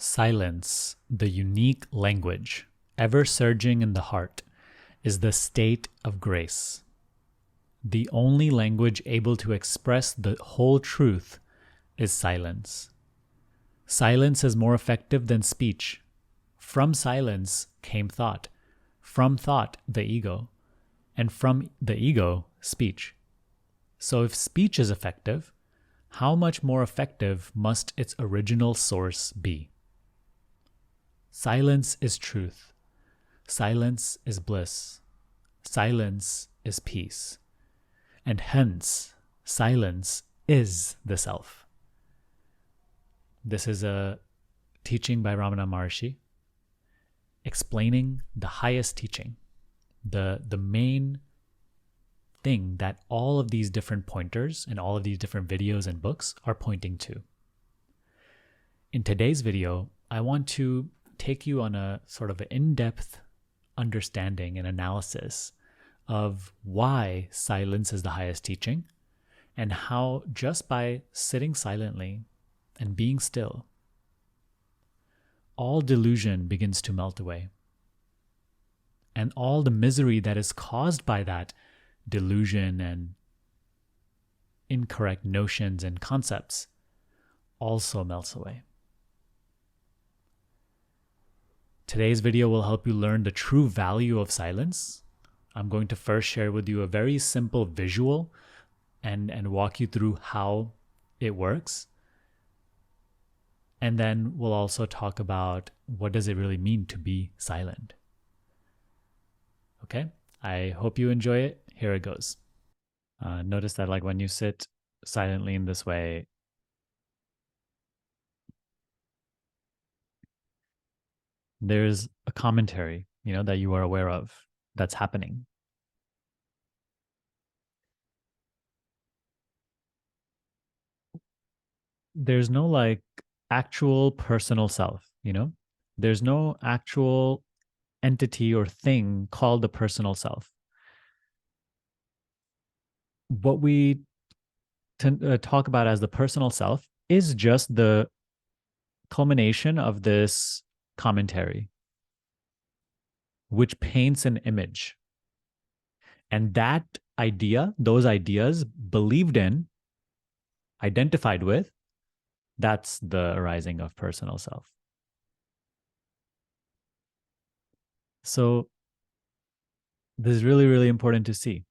Silence, the unique language, ever surging in the heart, is the state of grace. The only language able to express the whole truth is silence. Silence is more effective than speech. From silence came thought. From thought, the ego. And from the ego, speech. So if speech is effective, how much more effective must its original source be? Silence is truth. Silence is bliss. Silence is peace. And hence, silence is the self. This is a teaching by Ramana Maharshi explaining the highest teaching, the main thing that all of these different pointers and all of these different videos and books are pointing to. In today's video, I want to take you on a sort of an in-depth understanding and analysis of why silence is the highest teaching and how just by sitting silently and being still, all delusion begins to melt away. And all the misery that is caused by that delusion and incorrect notions and concepts also melts away. Today's video will help you learn the true value of silence. I'm going to first share with you a very simple visual and walk you through how it works. And then we'll also talk about what does it really mean to be silent. Okay, I hope you enjoy it. Here it goes. Notice that like when you sit silently in this way, there's a commentary, that you are aware of that's happening. There's no like actual personal self, There's no actual entity or thing called the personal self. What we talk about as the personal self is just the culmination of this commentary, which paints an image. And that idea, those ideas believed in, identified with, that's the arising of personal self. So this is really, really important to see.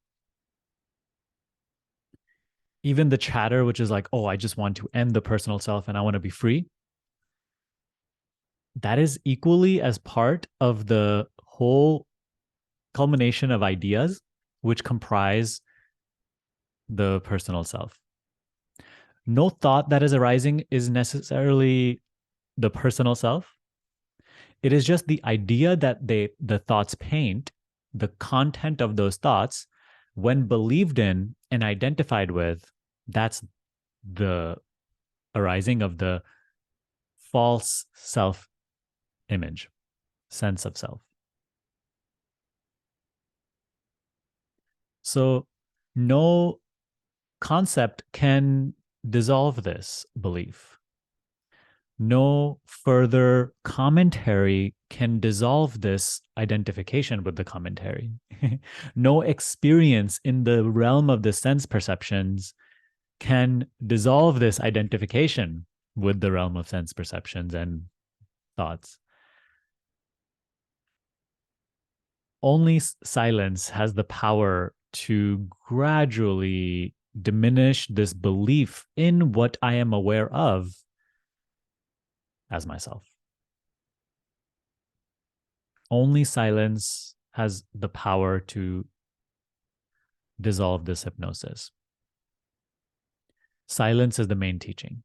Even the chatter, which is like, oh, I just want to end the personal self and I want to be free. That is equally as part of the whole culmination of ideas which comprise the personal self. No thought that is arising is necessarily the personal self. It is just the idea that the thoughts paint, the content of those thoughts, when believed in and identified with, that's the arising of the false self-image, sense of self. So no concept can dissolve this belief. No further commentary can dissolve this identification with the commentary. No experience in the realm of the sense perceptions can dissolve this identification with the realm of sense perceptions and thoughts. Only silence has the power to gradually diminish this belief in what I am aware of as myself. Only silence has the power to dissolve this hypnosis. Silence is the main teaching.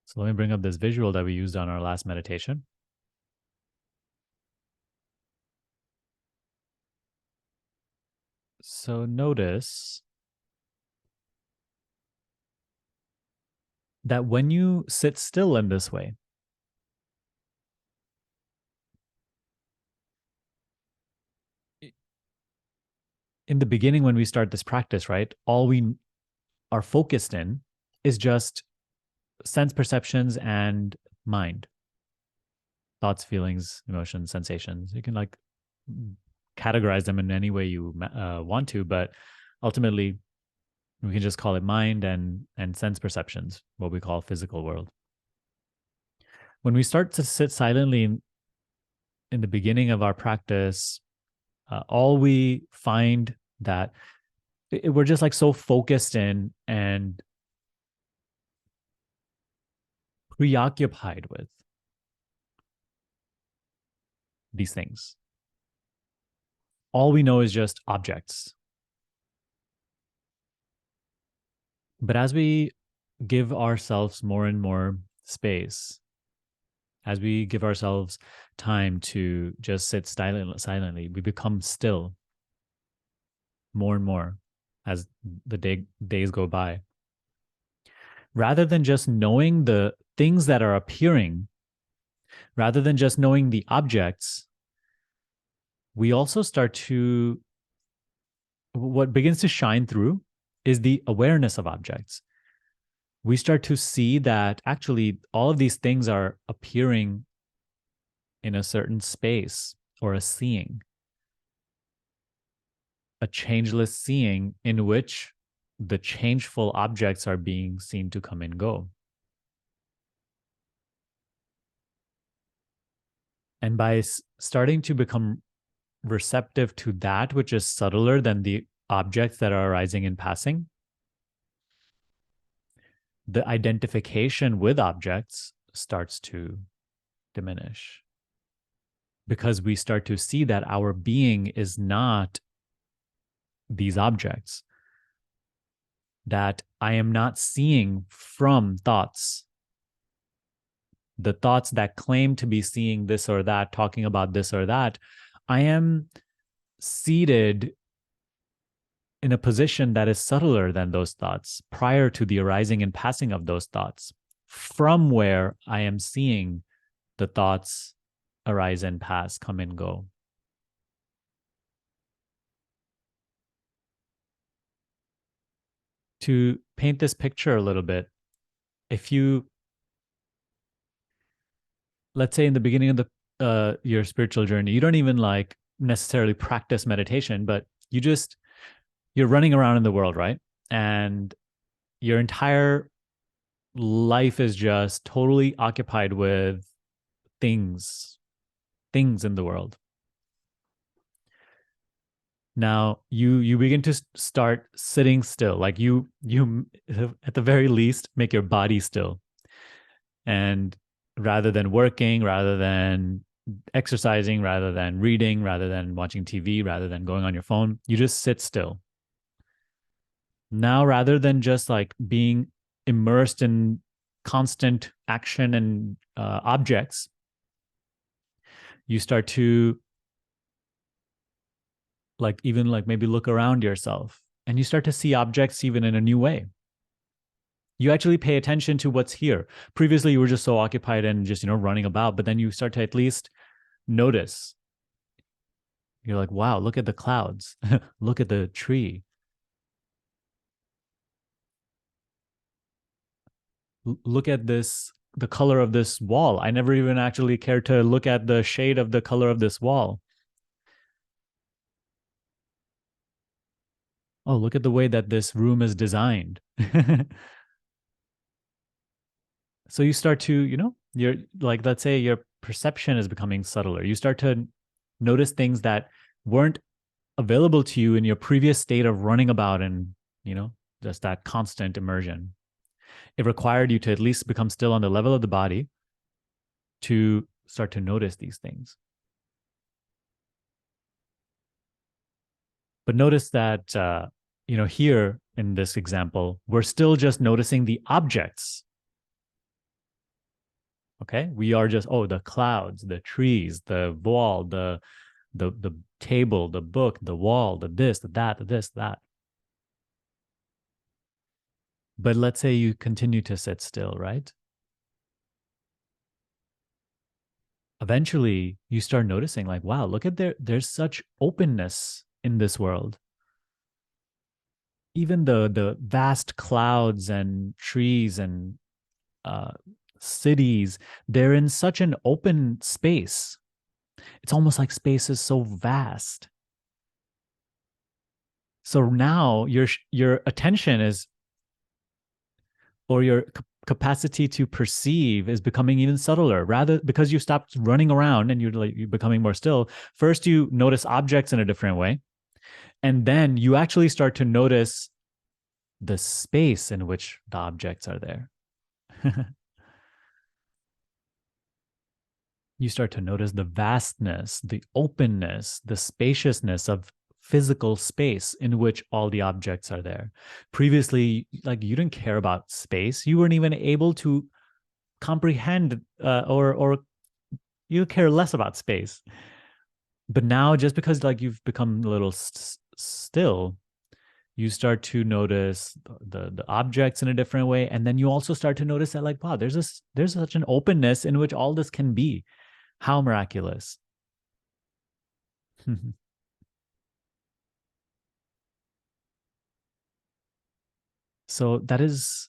So let me bring up this visual that we used on our last meditation. So notice that when you sit still in this way, in the beginning, when we start this practice, right, all we are focused in is just sense perceptions and mind, thoughts, feelings, emotions, sensations. You can like categorize them in any way you want to, but ultimately we can just call it mind and sense perceptions, what we call physical world. When we start to sit silently in the beginning of our practice, all we find that we're just like so focused in and preoccupied with these things. All we know is just objects. But as we give ourselves more and more space, as we give ourselves time to just sit silently, we become still more and more as the days go by. Rather than just knowing the things that are appearing, rather than just knowing the objects, we also start to, what begins to shine through is the awareness of objects. We start to see that actually all of these things are appearing in a certain space or a seeing, a changeless seeing in which the changeful objects are being seen to come and go. And by starting to become receptive to that which is subtler than the objects that are arising and passing, the identification with objects starts to diminish because we start to see that our being is not these objects, that I am not seeing from thoughts. The thoughts that claim to be seeing this or that, talking about this or that, I am seated in a position that is subtler than those thoughts prior to the arising and passing of those thoughts, from where I am seeing the thoughts arise and pass, come and go. To paint this picture a little bit, if you, let's say in the beginning of the your spiritual journey, you don't even like necessarily practice meditation, but you're running around in the world, right? And your entire life is just totally occupied with things, things in the world. Now you begin to start sitting still, like you at the very least make your body still, and rather than working, rather than exercising, rather than reading, rather than watching TV, rather than going on your phone, you just sit still. Now, rather than just like being immersed in constant action and objects, you start to like even like maybe look around yourself and you start to see objects even in a new way. You actually pay attention to what's here. Previously, you were just so occupied and just, running about, but then you start to at least notice. You're like, wow, look at the clouds. Look at the tree. Look at this, the color of this wall. I never even actually cared to look at the shade of the color of this wall. Oh, look at the way that this room is designed. So you start to, you're like, let's say your perception is becoming subtler. You start to notice things that weren't available to you in your previous state of running about and, just that constant immersion. It required you to at least become still on the level of the body to start to notice these things. But notice that, here in this example, we're still just noticing the objects. Okay, we are just, the clouds, the trees, the wall, the table, the book, the wall, the this, the that, the this, that. But let's say you continue to sit still, right? Eventually you start noticing like, wow, look at there's such openness in this world. even the vast clouds and trees and uh, cities, they're in such an open space. It's almost like space is so vast. So now your attention is, or your capacity to perceive is becoming even subtler, rather because you stopped running around and you're becoming more still. First you notice objects in a different way, and then you actually start to notice the space in which the objects are there. You start to notice the vastness, the openness, the spaciousness of physical space in which all the objects are there. Previously, like, you didn't care about space. You weren't even able to comprehend, or you care less about space. But now, just because like you've become a little still, you start to notice the objects in a different way, and then you also start to notice that, like, wow, there's such an openness in which all this can be. How miraculous. So that is,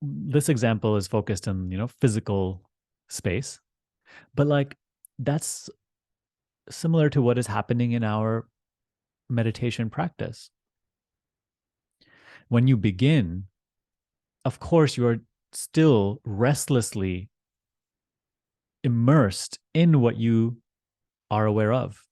this example is focused on, physical space, but like, that's similar to what is happening in our meditation practice. When you begin, of course, you are still restlessly immersed in what you are aware of.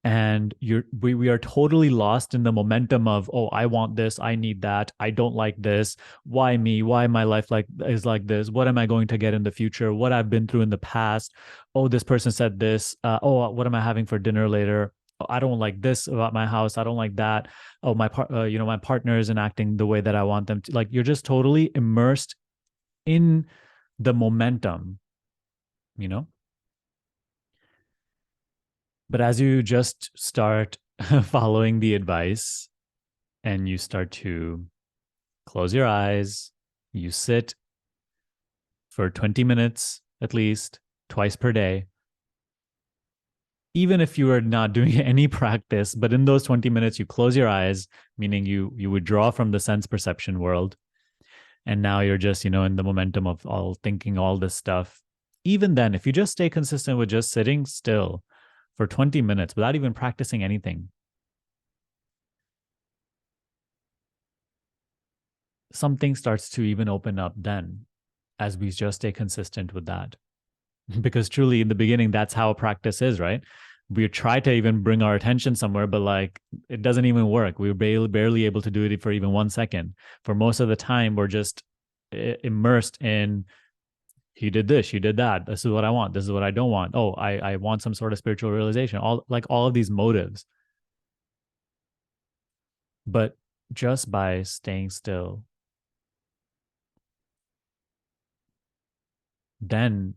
And we are totally lost in the momentum of, oh, I want this, I need that, I don't like this, why me, why my life like is like this, what am I going to get in the future, what I've been through in the past, oh, this person said this, oh, what am I having for dinner later, oh, I don't like this about my house, I don't like that, oh, my partner isn't acting the way that I want them to. Like, you're just totally immersed in the momentum, you know but as you just start following the advice, and you start to close your eyes, you sit for 20 minutes at least, twice per day, even if you are not doing any practice, but in those 20 minutes, you close your eyes, meaning you withdraw from the sense perception world. And now you're just, in the momentum of all thinking all this stuff. Even then, if you just stay consistent with just sitting still for 20 minutes without even practicing anything, something starts to even open up then, as we just stay consistent with that. Because truly, in the beginning, that's how practice is, right? We try to even bring our attention somewhere, but like, it doesn't even work. We're barely able to do it for even 1 second. For most of the time, we're just immersed in, he did this, she did that, this is what I want, this is what I don't want, oh, I want some sort of spiritual realization, all of these motives. But just by staying still, then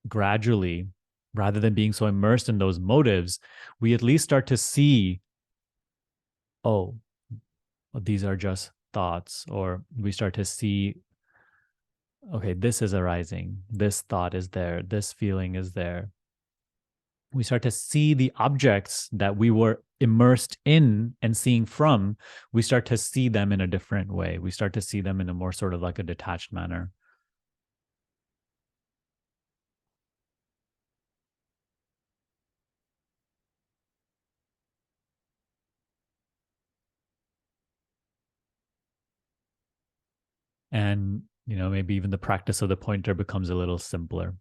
gradually, rather than being so immersed in those motives, we at least start to see, oh, these are just thoughts. Or we start to see, okay, this is arising, this thought is there, this feeling is there. We start to see the objects that we were immersed in and seeing from. We start to see them in a different way. We start to see them in a more sort of like a detached manner. And maybe even the practice of the pointer becomes a little simpler.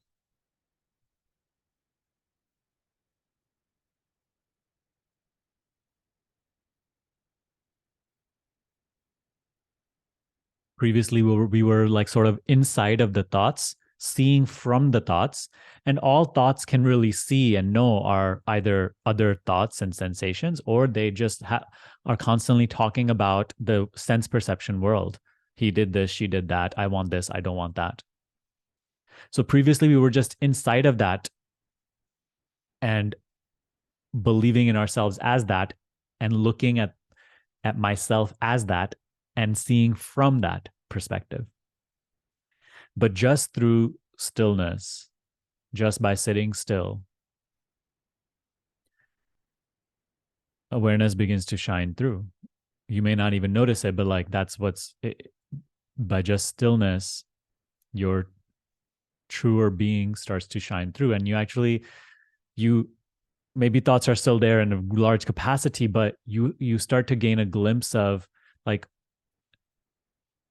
Previously, we were like sort of inside of the thoughts, seeing from the thoughts, and all thoughts can really see and know are either other thoughts and sensations, or they just are constantly talking about the sense perception world. He did this, she did that, I want this, I don't want that. So previously we were just inside of that, and believing in ourselves as that, and looking at myself as that, and seeing from that perspective. But just through stillness, just by sitting still, awareness begins to shine through. You may not even notice it, but like that's by just stillness, your truer being starts to shine through, and you maybe thoughts are still there in a large capacity, but you start to gain a glimpse of like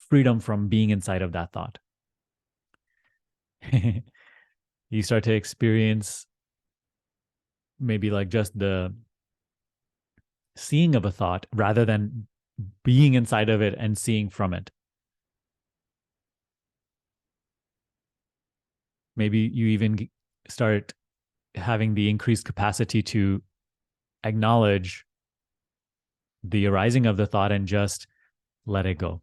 freedom from being inside of that thought. You start to experience maybe like just the seeing of a thought rather than being inside of it and seeing from it. Maybe you even start having the increased capacity to acknowledge the arising of the thought and just let it go.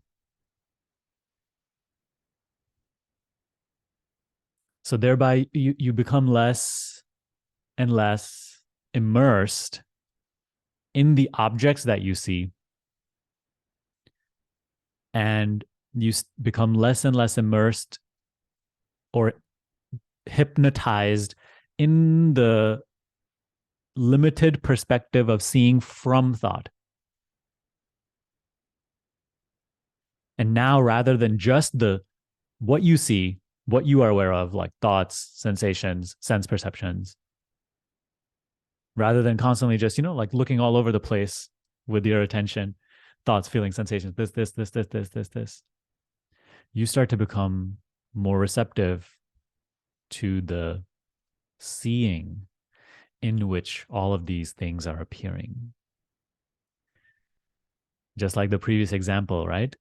So thereby you become less and less immersed in the objects that you see, and you become less and less immersed or hypnotized in the limited perspective of seeing from thought. And now, rather than just the what you see, what you are aware of, like thoughts, sensations, sense perceptions, rather than constantly just, like looking all over the place with your attention, thoughts, feelings, sensations, this, you start to become more receptive to the seeing in which all of these things are appearing. Just like the previous example, right?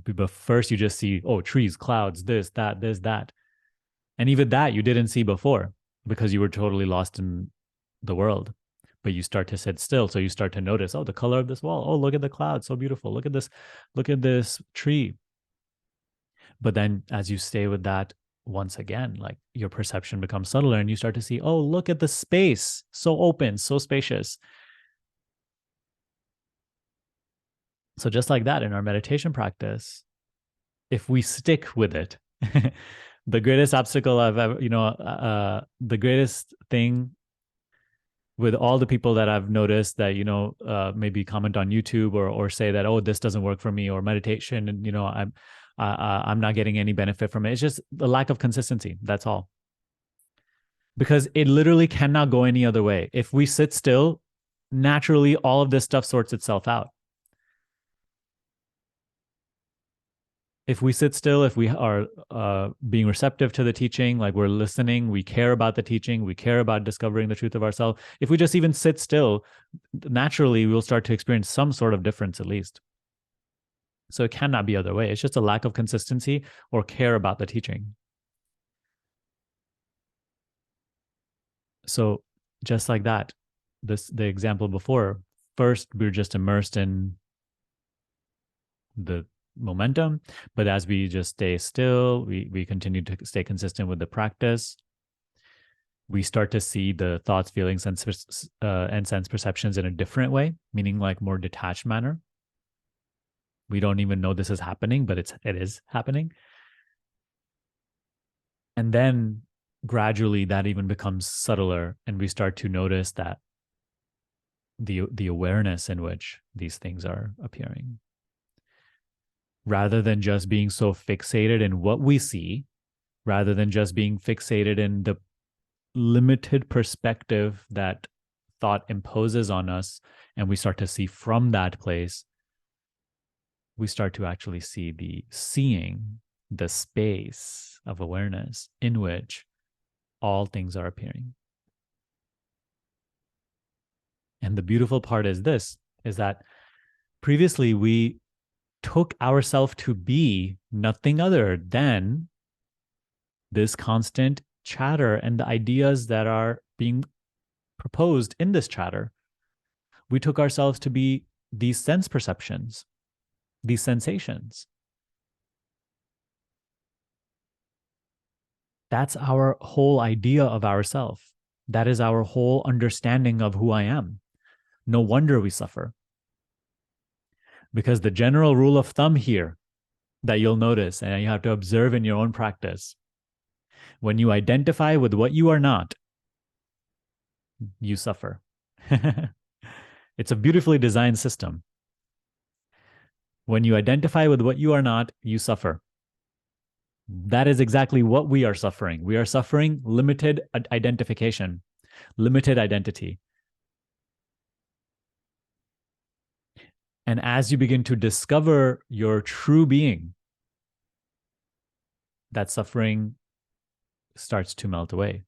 But first you just see, oh, trees, clouds, this, that. And even that you didn't see before because you were totally lost in the world. But you start to sit still. So you start to notice, oh, the color of this wall. Oh, look at the cloud. So beautiful. Look at this tree. But then as you stay with that, once again, like your perception becomes subtler and you start to see, oh, look at the space. So open, so spacious. So just like that in our meditation practice, if we stick with it, the greatest obstacle I've ever, the greatest thing with all the people that I've noticed that, maybe comment on YouTube or say that, oh, this doesn't work for me, or meditation, and, I'm not getting any benefit from it. It's just the lack of consistency. That's all. Because it literally cannot go any other way. If we sit still, naturally, all of this stuff sorts itself out. If we sit still, if we are being receptive to the teaching, like we're listening, we care about the teaching, we care about discovering the truth of ourselves. If we just even sit still, naturally, we'll start to experience some sort of difference at least. So it cannot be other way. It's just a lack of consistency or care about the teaching. So just like that, the example before, first we're just immersed in the momentum, but as we just stay still, we continue to stay consistent with the practice, we start to see the thoughts, feelings, and sense perceptions in a different way, meaning like more detached manner. We don't even know this is happening, but it is happening. And then gradually that even becomes subtler, and we start to notice that the awareness in which these things are appearing, rather than just being so fixated in what we see, rather than just being fixated in the limited perspective that thought imposes on us, and we start to see from that place, we start to actually see the space of awareness in which all things are appearing. And the beautiful part is that previously we took ourselves to be nothing other than this constant chatter and the ideas that are being proposed in this chatter. We took ourselves to be these sense perceptions, these sensations. That's our whole idea of ourself. That is our whole understanding of who I am. No wonder we suffer. Because the general rule of thumb here that you'll notice and you have to observe in your own practice, when you identify with what you are not, you suffer. It's a beautifully designed system. When you identify with what you are not, you suffer. That is exactly what we are suffering. We are suffering limited identification, limited identity. And as you begin to discover your true being, that suffering starts to melt away.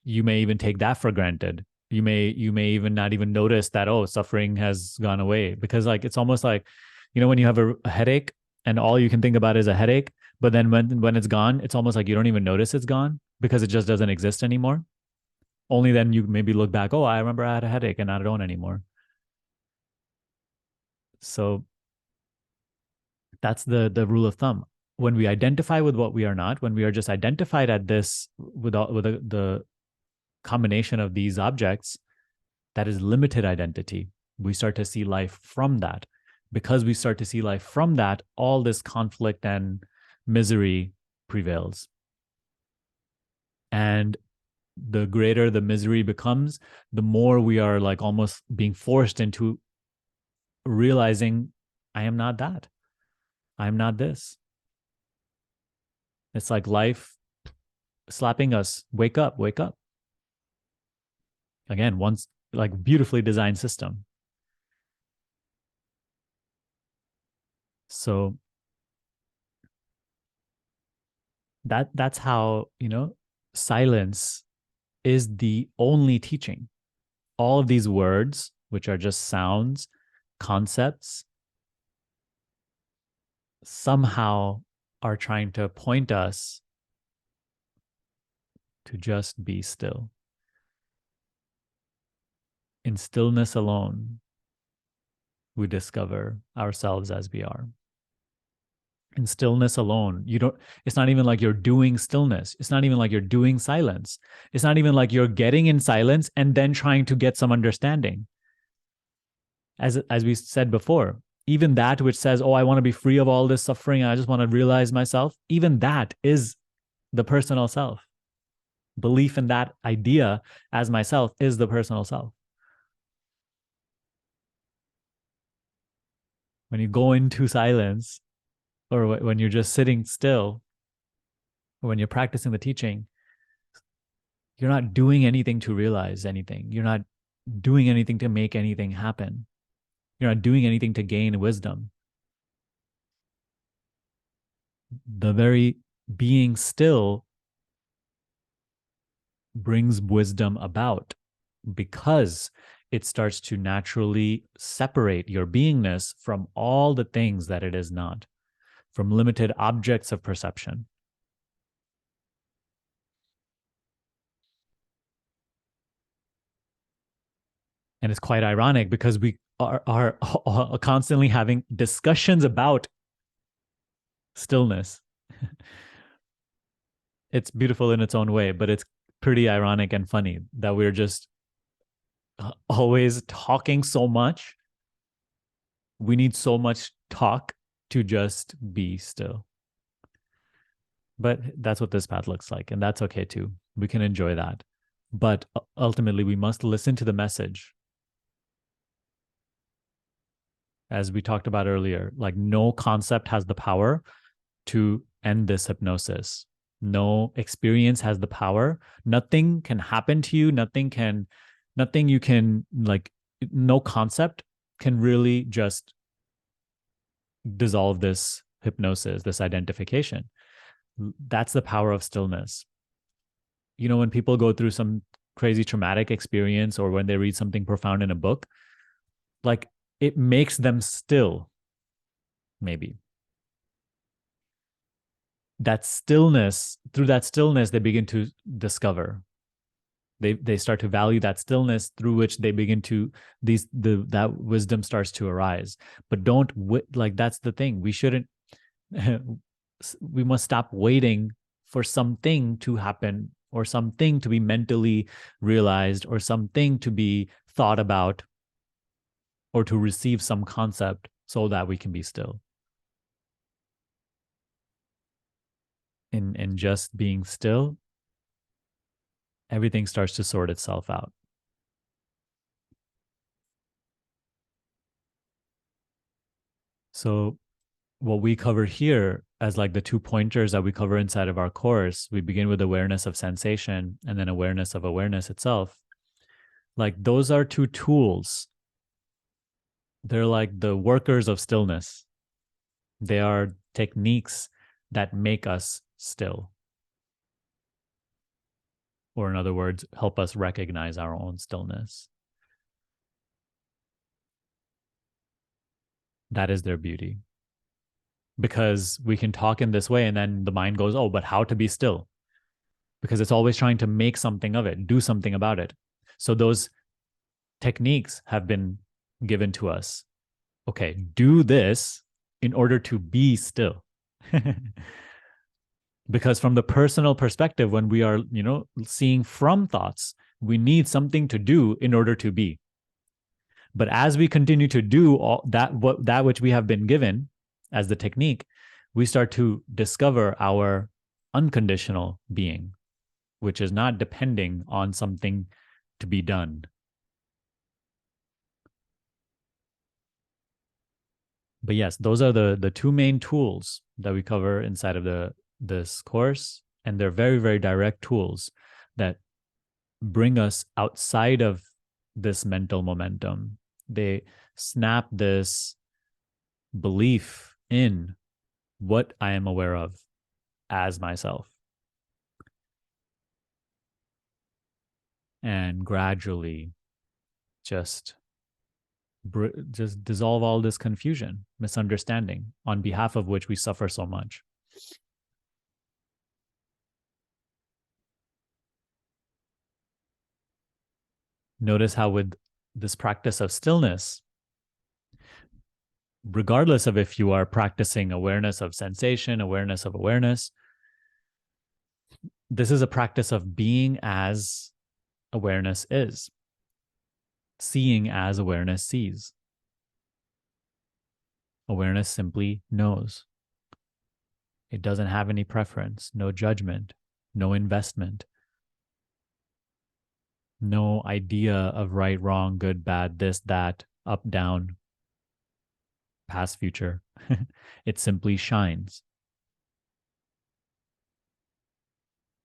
You may even take that for granted. You may even not even notice that, oh, suffering has gone away, because like it's almost like, when you have a headache and all you can think about is a headache, but then when it's gone, it's almost like you don't even notice it's gone because it just doesn't exist anymore. Only then you maybe look back, oh, I remember I had a headache and I don't anymore. So that's the rule of thumb. When we identify with what we are not, when we are just identified at this with the combination of these objects, that is limited identity. We start to see life from that. Because we start to see life from that, all this conflict and misery prevails. And the greater the misery becomes, the more we are like almost being forced into realizing, I am not that. I am not this. It's like life slapping us, wake up, wake up. Again, once like beautifully designed system. So that's how, silence is the only teaching. All of these words, which are just sounds, concepts, somehow are trying to point us to just be still. In stillness alone, we discover ourselves as we are. In stillness alone, it's not even like you're doing stillness. It's not even like you're doing silence. It's not even like you're getting in silence and then trying to get some understanding. As we said before, even that which says, oh, I want to be free of all this suffering, I just want to realize myself, even that is the personal self. Belief in that idea as myself is the personal self. When you go into silence, or when you're just sitting still, or when you're practicing the teaching, you're not doing anything to realize anything. You're not doing anything to make anything happen. You're not doing anything to gain wisdom. The very being still brings wisdom about, because it starts to naturally separate your beingness from all the things that it is not, from limited objects of perception. And it's quite ironic because we are constantly having discussions about stillness. It's beautiful in its own way, but it's pretty ironic and funny that we're just always talking so much. We need so much talk to just be still. But that's what this path looks like. And that's okay too. We can enjoy that. But ultimately, we must listen to the message. As we talked about earlier, like no concept has the power to end this hypnosis. No experience has the power. Nothing can happen to you. Nothing you can like, no concept can really just dissolve this hypnosis, this identification. That's the power of stillness. When people go through some crazy traumatic experience, or when they read something profound in a book, like it makes them still, maybe. That stillness, through that stillness, they begin to discover. They start to value that stillness, through which they begin to that wisdom starts to arise. But don't like, that's the thing. We shouldn't we must stop waiting for something to happen, or something to be mentally realized, or something to be thought about, or to receive some concept so that we can be still. In just being still, everything starts to sort itself out. So what we cover here as like the 2 pointers that we cover inside of our course, we begin with awareness of sensation and then awareness of awareness itself. Like those are 2 tools. They're like the workers of stillness. They are techniques that make us still. Or in other words, help us recognize our own stillness. That is their beauty. Because we can talk in this way and then the mind goes, oh, but how to be still? Because it's always trying to make something of it, do something about it. So those techniques have been given to us. Okay, do this in order to be still. Because from the personal perspective, when we are, seeing from thoughts, we need something to do in order to be. But as we continue to do all that which we have been given as the technique, we start to discover our unconditional being, which is not depending on something to be done. But yes, those are the 2 main tools that we cover inside of this course, and they're very, very direct tools that bring us outside of this mental momentum. They snap this belief in what I am aware of as myself, and gradually just dissolve all this confusion, misunderstanding, on behalf of which we suffer so much. Notice how with this practice of stillness, regardless of if you are practicing awareness of sensation, awareness of awareness, this is a practice of being as awareness is, seeing as awareness sees. Awareness simply knows. It doesn't have any preference, no judgment, no investment, no idea of right, wrong, good, bad, this, that, up, down, past, future. It simply shines.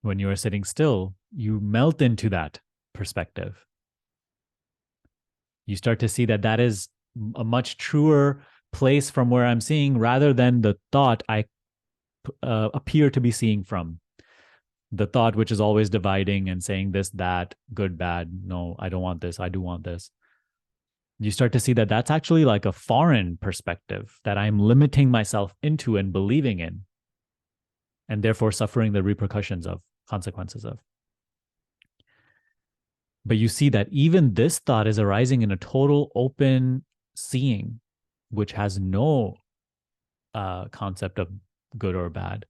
When you are sitting still, you melt into that perspective. You start to see that that is a much truer place from where I'm seeing, rather than the thought I appear to be seeing from. The thought which is always dividing and saying this, that, good, bad, no, I don't want this, I do want this. You start to see that that's actually like a foreign perspective that I'm limiting myself into and believing in, and therefore suffering the repercussions of, consequences of. But you see that even this thought is arising in a total open seeing, which has no concept of good or bad.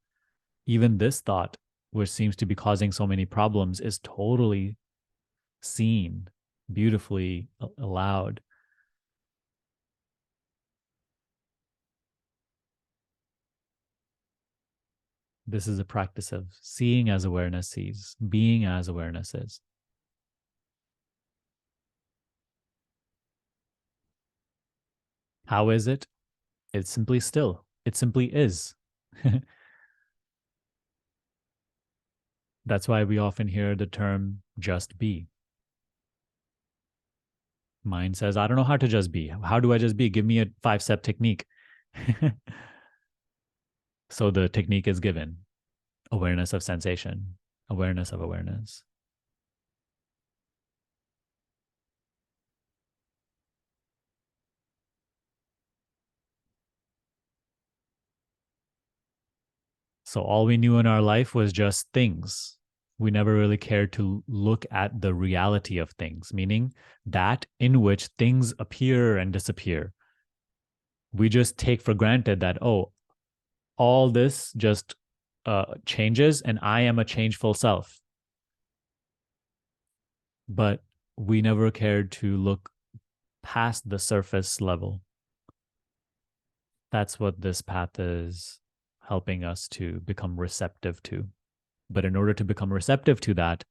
Even this thought, which seems to be causing so many problems, is totally seen, beautifully allowed. This is a practice of seeing as awareness sees, being as awareness is. How is it? It's simply still. It simply is. That's why we often hear the term just be. Mind says, I don't know how to just be. How do I just be? Give me a 5-step technique. So the technique is given: awareness of sensation, awareness of awareness. So all we knew in our life was just things. We never really cared to look at the reality of things, meaning that in which things appear and disappear. We just take for granted that, oh, all this just changes and I am a changeful self. But we never cared to look past the surface level. That's what this path is helping us to become receptive to. But in order to become receptive to that,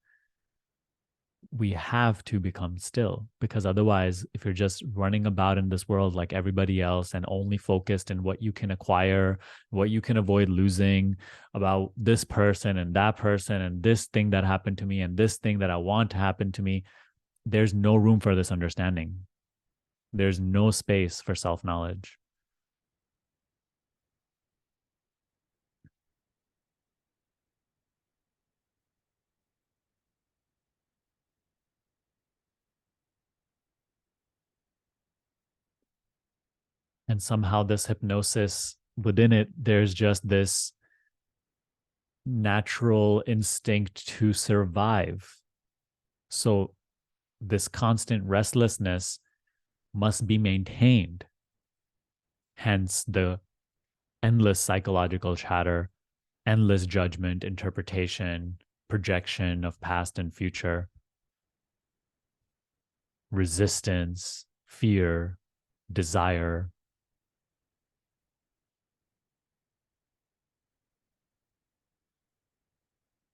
we have to become still, because otherwise, if you're just running about in this world like everybody else and only focused in what you can acquire, what you can avoid losing, about this person and this thing that happened to me and this thing that I want to happen to me, there's no room for this understanding. There's no space for self-knowledge. And somehow this hypnosis, within it, there's just this natural instinct to survive. So this constant restlessness must be maintained. Hence the endless psychological chatter, endless judgment, interpretation, projection of past and future, resistance, fear, desire.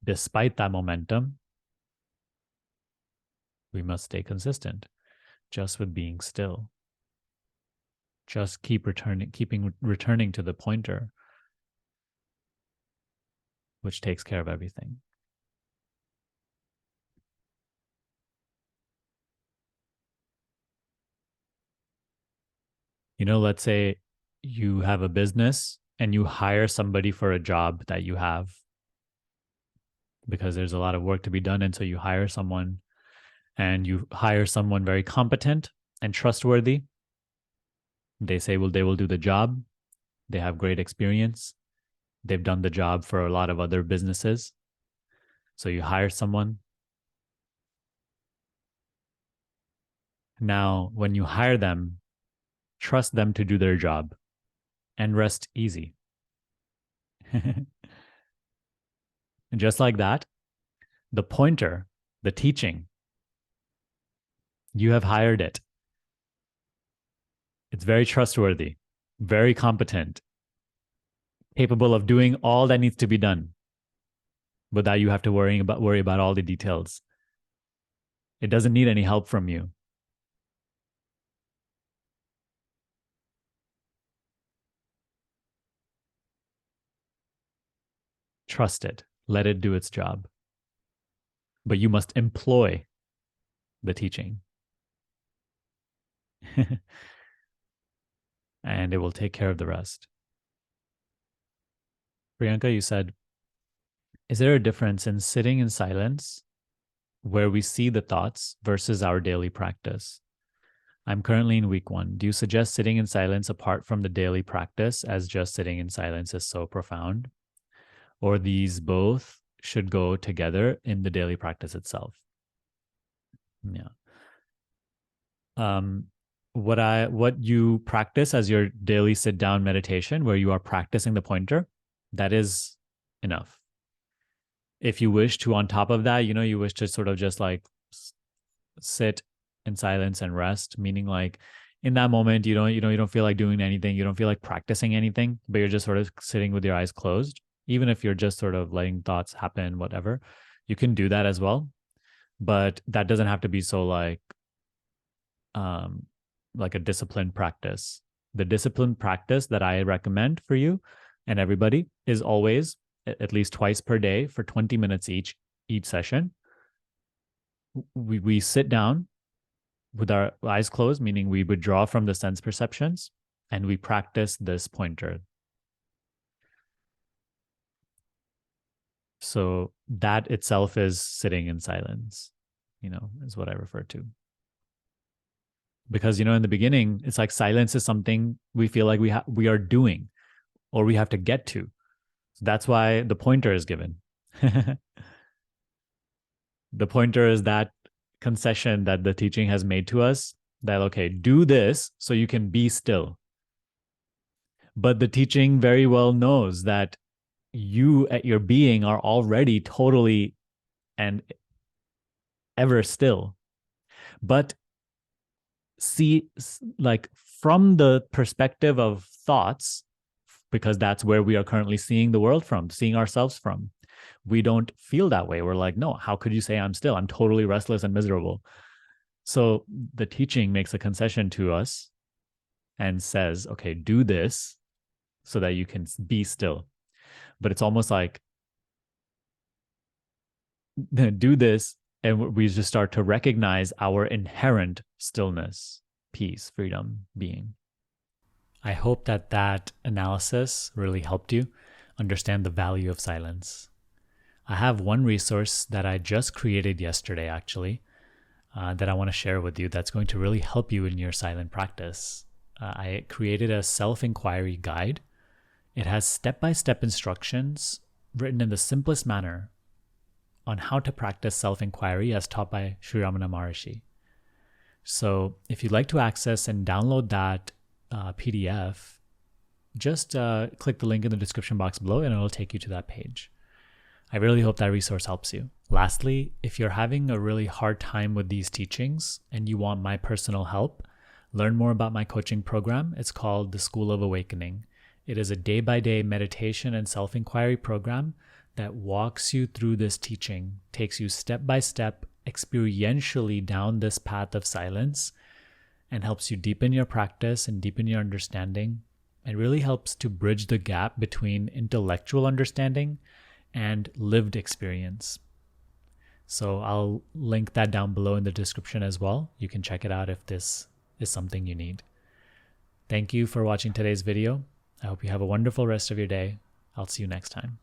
Despite that momentum, we must stay consistent just with being still. Just keeping returning to the pointer, which takes care of everything. Let's say you have a business and you hire somebody for a job that you have, because there's a lot of work to be done. And so you hire someone, and you hire someone very competent and trustworthy. They say, well, they will do the job. They have great experience. They've done the job for a lot of other businesses. So you hire someone. Now, when you hire them, trust them to do their job and rest easy. And just like that, the pointer, the teaching, you have hired it. It's very trustworthy, very competent, capable of doing all that needs to be done without you have to worry about all the details. It doesn't need any help from you. Trust it. Let it do its job. But you must employ the teaching. And it will take care of the rest. Priyanka, you said, is there a difference in sitting in silence where we see the thoughts versus our daily practice? I'm currently in week 1. Do you suggest sitting in silence apart from the daily practice, as just sitting in silence is so profound? Or these both should go together in the daily practice itself? Yeah. What you practice as your daily sit down meditation, where you are practicing the pointer, that is enough. If you wish to, on top of that, you wish to sort of just like sit in silence and rest, meaning like in that moment, you don't feel like doing anything. You don't feel like practicing anything, but you're just sort of sitting with your eyes closed. Even if you're just sort of letting thoughts happen, whatever, you can do that as well. But that doesn't have to be so like a disciplined practice. The disciplined practice that I recommend for you and everybody is always at least twice per day for 20 minutes each session. We sit down with our eyes closed, meaning we withdraw from the sense perceptions, and we practice this pointer. So that itself is sitting in silence, is what I refer to. Because, in the beginning, it's like silence is something we feel like we are doing or we have to get to. So that's why the pointer is given. The pointer is that concession that the teaching has made to us, that, okay, do this so you can be still. But the teaching very well knows that you at your being are already totally and ever still. But see, like from the perspective of thoughts, because that's where we are currently seeing the world from, seeing ourselves from, we don't feel that way. We're like, no, how could you say I'm still? I'm totally restless and miserable. So the teaching makes a concession to us and says, okay, do this so that you can be still. But it's almost like, do this, and we just start to recognize our inherent stillness, peace, freedom, being. I hope that that analysis really helped you understand the value of silence. I have one resource that I just created yesterday, actually, that I want to share with you that's going to really help you in your silent practice. I created a self-inquiry guide. It has step-by-step instructions written in the simplest manner on how to practice self-inquiry as taught by Sri Ramana Maharshi. So if you'd like to access and download that PDF, just click the link in the description box below and it'll take you to that page. I really hope that resource helps you. Lastly, if you're having a really hard time with these teachings and you want my personal help, learn more about my coaching program. It's called The School of Awakening. It is a day-by-day meditation and self-inquiry program that walks you through this teaching, takes you step by step, experientially down this path of silence, and helps you deepen your practice and deepen your understanding. It really helps to bridge the gap between intellectual understanding and lived experience. So I'll link that down below in the description as well. You can check it out if this is something you need. Thank you for watching today's video. I hope you have a wonderful rest of your day. I'll see you next time.